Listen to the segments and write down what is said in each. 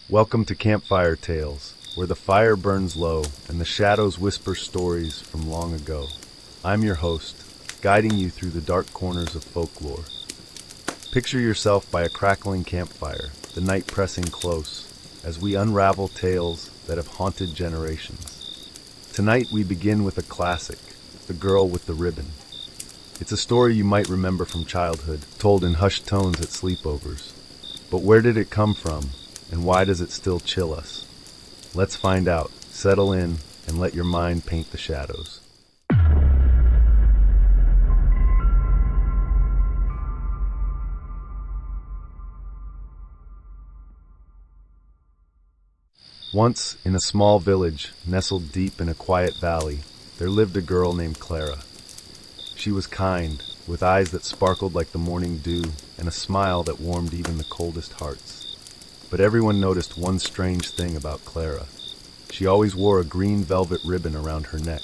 Welcome to Campfire Tales, where the fire burns low and the shadows whisper stories from long ago. I'm your host, guiding you through the dark corners of folklore. Picture yourself by a crackling campfire, the night pressing close, as we unravel tales that have haunted generations. Tonight we begin with a classic, The Girl with the Ribbon. It's a story you might remember from childhood, told in hushed tones at sleepovers. But where did it come from? And why does it still chill us? Let's find out. Settle in and let your mind paint the shadows. Once, in a small village, nestled deep in a quiet valley, there lived a girl named Clara. She was kind, with eyes that sparkled like the morning dew, and a smile that warmed even the coldest hearts. But everyone noticed one strange thing about Clara. She always wore a green velvet ribbon around her neck.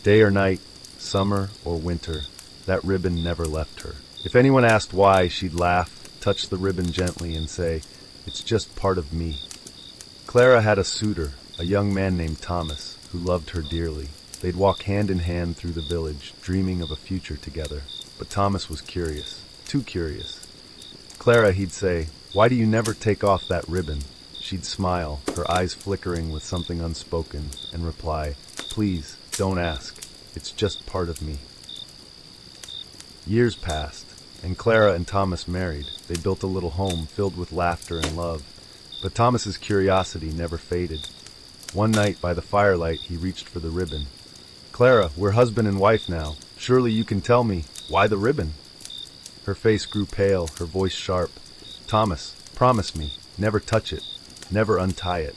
Day or night, summer or winter, that ribbon never left her. If anyone asked why, she'd laugh, touch the ribbon gently, and say, "It's just part of me." Clara had a suitor, a young man named Thomas, who loved her dearly. They'd walk hand in hand through the village, dreaming of a future together. But Thomas was curious, too curious. "Clara," he'd say, "why do you never take off that ribbon?" She'd smile, her eyes flickering with something unspoken, and reply, "Please, don't ask. It's just part of me." Years passed, and Clara and Thomas married. They built a little home filled with laughter and love. But Thomas's curiosity never faded. One night, by the firelight, he reached for the ribbon. "Clara, we're husband and wife now. Surely you can tell me, why the ribbon?" Her face grew pale, her voice sharp. "Thomas, promise me, never touch it, never untie it."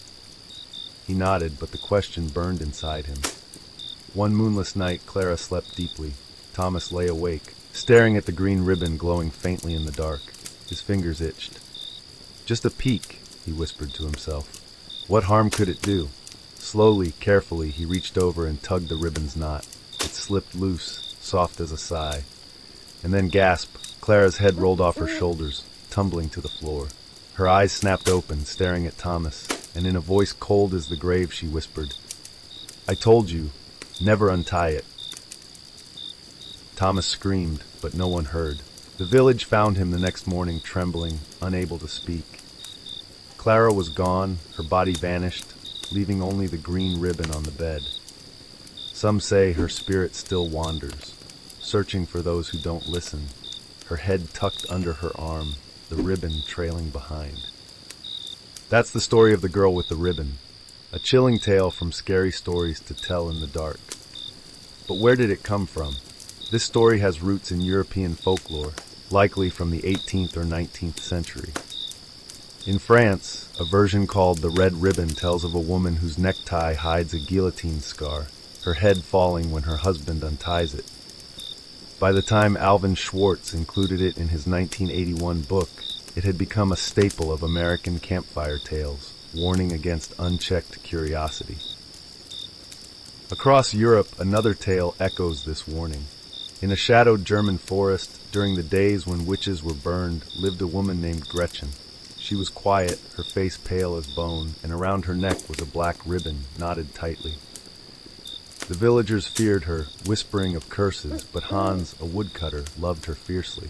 He nodded, but the question burned inside him. One moonless night, Clara slept deeply. Thomas lay awake, staring at the green ribbon glowing faintly in the dark. His fingers itched. "Just a peek," he whispered to himself. "What harm could it do?" Slowly, carefully, he reached over and tugged the ribbon's knot. It slipped loose, soft as a sigh. And then gasp, Clara's head rolled off her shoulders, tumbling to the floor. Her eyes snapped open, staring at Thomas, and in a voice cold as the grave she whispered, "I told you, never untie it." Thomas screamed, but no one heard. The village found him the next morning trembling, unable to speak. Clara was gone, her body vanished, leaving only the green ribbon on the bed. Some say her spirit still wanders, searching for those who don't listen, her head tucked under her arm, the ribbon trailing behind. That's the story of the girl with the ribbon, a chilling tale from scary stories to tell in the dark. But where did it come from? This story has roots in European folklore, likely from the 18th or 19th century. In France, a version called The Red Ribbon tells of a woman whose necktie hides a guillotine scar, her head falling when her husband unties it. By the time Alvin Schwartz included it in his 1981 book, it had become a staple of American campfire tales, warning against unchecked curiosity. Across Europe, another tale echoes this warning. In a shadowed German forest, during the days when witches were burned, lived a woman named Gretchen. She was quiet, her face pale as bone, and around her neck was a black ribbon knotted tightly. The villagers feared her, whispering of curses, but Hans, a woodcutter, loved her fiercely.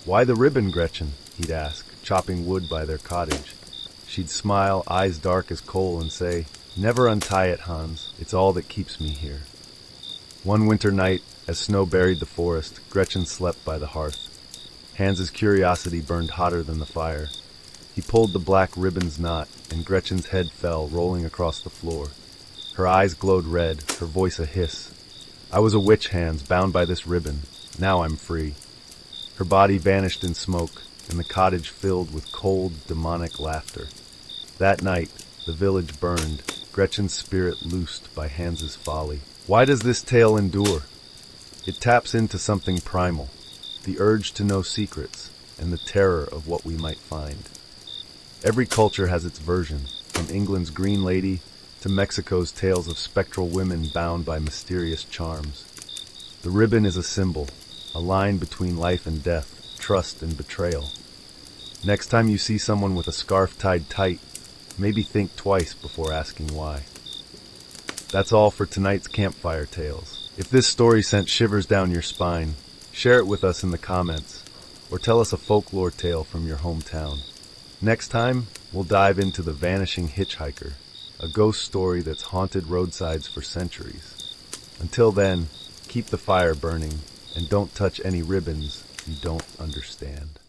"Why the ribbon, Gretchen?" he'd ask, chopping wood by their cottage. She'd smile, eyes dark as coal, and say, "Never untie it, Hans. It's all that keeps me here." One winter night, as snow buried the forest, Gretchen slept by the hearth. Hans's curiosity burned hotter than the fire. He pulled the black ribbon's knot, and Gretchen's head fell, rolling across the floor. Her eyes glowed red, her voice a hiss. "I was a witch, Hans, bound by this ribbon. Now I'm free." Her body vanished in smoke, and the cottage filled with cold, demonic laughter. That night, the village burned, Gretchen's spirit loosed by Hans's folly. Why does this tale endure? It taps into something primal, the urge to know secrets, and the terror of what we might find. Every culture has its version, from England's Green Lady to Mexico's tales of spectral women bound by mysterious charms. The ribbon is a symbol, a line between life and death, trust and betrayal. Next time you see someone with a scarf tied tight, maybe think twice before asking why. That's all for tonight's Campfire Tales. If this story sent shivers down your spine, share it with us in the comments, or tell us a folklore tale from your hometown. Next time, we'll dive into The Vanishing Hitchhiker, a ghost story that's haunted roadsides for centuries. Until then, keep the fire burning, and don't touch any ribbons you don't understand.